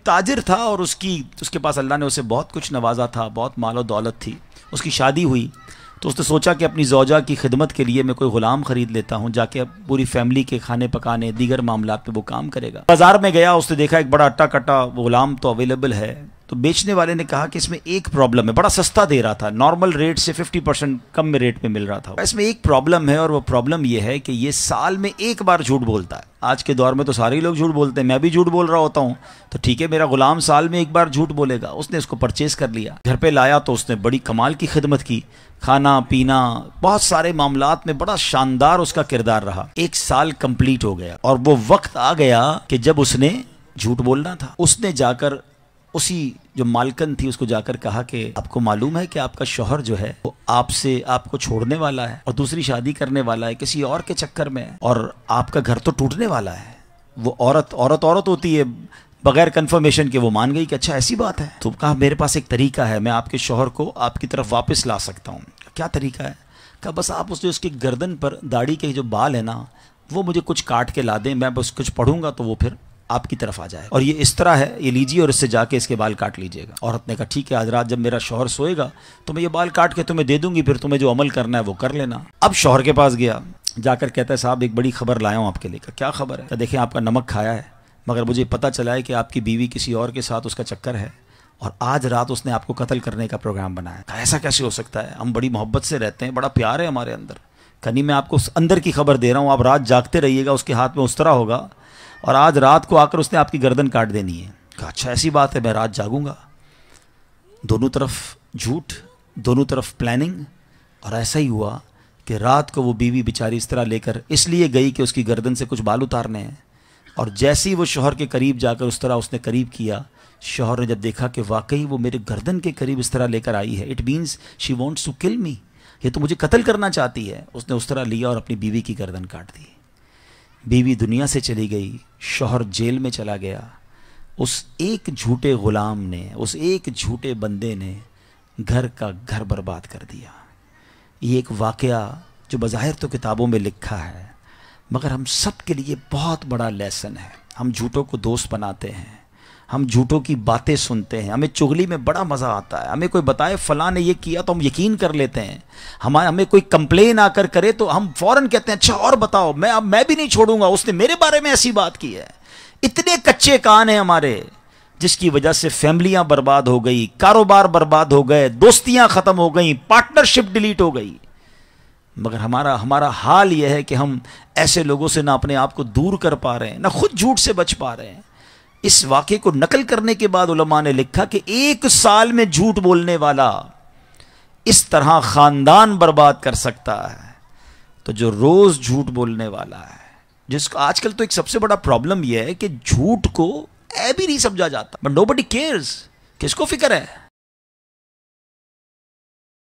ताजिर था और उसके पास अल्लाह ने उसे बहुत कुछ नवाजा था, बहुत माल और दौलत थी। उसकी शादी हुई तो उसने सोचा कि अपनी ज़ौजा की खिदमत के लिए मैं कोई ग़ुलाम ख़रीद लेता हूँ, जाके अब पूरी फैमिली के खाने पकाने दीगर मामलात में वो काम करेगा। बाज़ार में गया, उसने देखा एक बड़ा अट्टा कट्टा ग़ुलाम तो अवेलेबल है। तो बेचने वाले ने कहा कि इसमें एक प्रॉब्लम है, बड़ा सस्ता दे रहा था, नॉर्मल रेट से 50% कम में रेट में मिल रहा था। इसमें एक प्रॉब्लम है और वो प्रॉब्लम ये है कि ये साल में एक बार झूठ बोलता है। आज के दौर में तो सारे ही लोग झूठ बोलते हैं, मैं भी झूठ बोल रहा होता हूँ, तो ठीक है मेरा गुलाम साल में एक बार झूठ बोलेगा। उसने इसको परचेज कर लिया, घर पे लाया तो उसने बड़ी कमाल की खिदमत की, खाना पीना बहुत सारे मामलात में बड़ा शानदार उसका किरदार रहा। एक साल कंप्लीट हो गया और वो वक्त आ गया कि जब उसने झूठ बोलना था। उसने जाकर उसी जो मालकन थी उसको जाकर कहा कि आपको मालूम है कि आपका शौहर जो है वो आपको छोड़ने वाला है और दूसरी शादी करने वाला है, किसी और के चक्कर में है, और आपका घर तो टूटने वाला है। वो औरत होती है, बगैर कंफर्मेशन के वो मान गई कि अच्छा ऐसी बात है। तो कहा मेरे पास एक तरीका है, मैं आपके शौहर को आपकी तरफ वापस ला सकता हूँ। क्या तरीका है? कहा बस आप उसकी गर्दन पर दाढ़ी के जो बाल है ना वो मुझे कुछ काट के ला दें, मैं बस कुछ पढ़ूंगा तो वो फिर आपकी तरफ आ जाए, और ये इस तरह है, ये लीजिए और इससे जाके इसके बाल काट लीजिएगा। औरत ने कहा ठीक है, आज रात जब मेरा शौहर सोएगा तो मैं ये बाल काट के तुम्हें दे दूंगी, फिर तुम्हें जो अमल करना है वो कर लेना। अब शौहर के पास गया, जाकर कहता है साहब एक बड़ी खबर लाया हूँ आपके लिए। क्या खबर है? देखिए आपका नमक खाया है, मगर मुझे पता चला है कि आपकी बीवी किसी और के साथ उसका चक्कर है और आज रात उसने आपको कत्ल करने का प्रोग्राम बनाया। ऐसा कैसे हो सकता है? हम बड़ी मोहब्बत से रहते हैं, बड़ा प्यार है हमारे अंदर। कहीं मैं आपको अंदर की खबर दे रहा हूँ, आप रात जागते रहिएगा, उसके हाथ में उस तरह होगा और आज रात को आकर उसने आपकी गर्दन काट देनी है। कहा अच्छा ऐसी बात है, मैं रात जागूंगा। दोनों तरफ झूठ, दोनों तरफ प्लानिंग, और ऐसा ही हुआ कि रात को वो बीवी बेचारी इस तरह लेकर इसलिए गई कि उसकी गर्दन से कुछ बाल उतारने हैं, और जैसे ही वो शौहर के करीब जाकर उस तरह उसने करीब किया, शौहर ने जब देखा कि वाकई वो मेरे गर्दन के करीब इस तरह लेकर आई है, it means she wants to kill me, ये तो मुझे कत्ल करना चाहती है। उसने उस तरह लिया और अपनी बीवी की गर्दन काट दी। बीवी दुनिया से चली गई, शौहर जेल में चला गया। उस एक झूठे गुलाम ने, उस एक झूठे बंदे ने घर का घर बर्बाद कर दिया। ये एक वाकया जो बज़ाहिर तो किताबों में लिखा है, मगर हम सब के लिए बहुत बड़ा लेसन है। हम झूठों को दोस्त बनाते हैं, हम झूठों की बातें सुनते हैं, हमें चुगली में बड़ा मज़ा आता है। हमें कोई बताए फ़लाँ ने ये किया तो हम यकीन कर लेते हैं। हमें कोई कंप्लेन आकर करे तो हम फ़ौरन कहते हैं अच्छा और बताओ, मैं भी नहीं छोड़ूंगा, उसने मेरे बारे में ऐसी बात की है। इतने कच्चे कान हैं हमारे, जिसकी वजह से फैमिलियां बर्बाद हो गई, कारोबार बर्बाद हो गए, दोस्तियां ख़त्म हो गई, पार्टनरशिप डिलीट हो गई। मगर हमारा हाल यह है कि हम ऐसे लोगों से ना अपने आप को दूर कर पा रहे हैं, ना खुद झूठ से बच पा रहे हैं। इस वाक़े को नकल करने के बाद उलमा ने लिखा कि एक साल में झूठ बोलने वाला इस तरह ख़ानदान बर्बाद कर सकता है, तो जो रोज़ झूठ बोलने वाला है, जिसको आजकल तो एक सबसे बड़ा प्रॉब्लम यह है कि झूठ को ऐब ही नहीं समझा जाता, बट नोबडी केयर्स। किसको फिक्र है?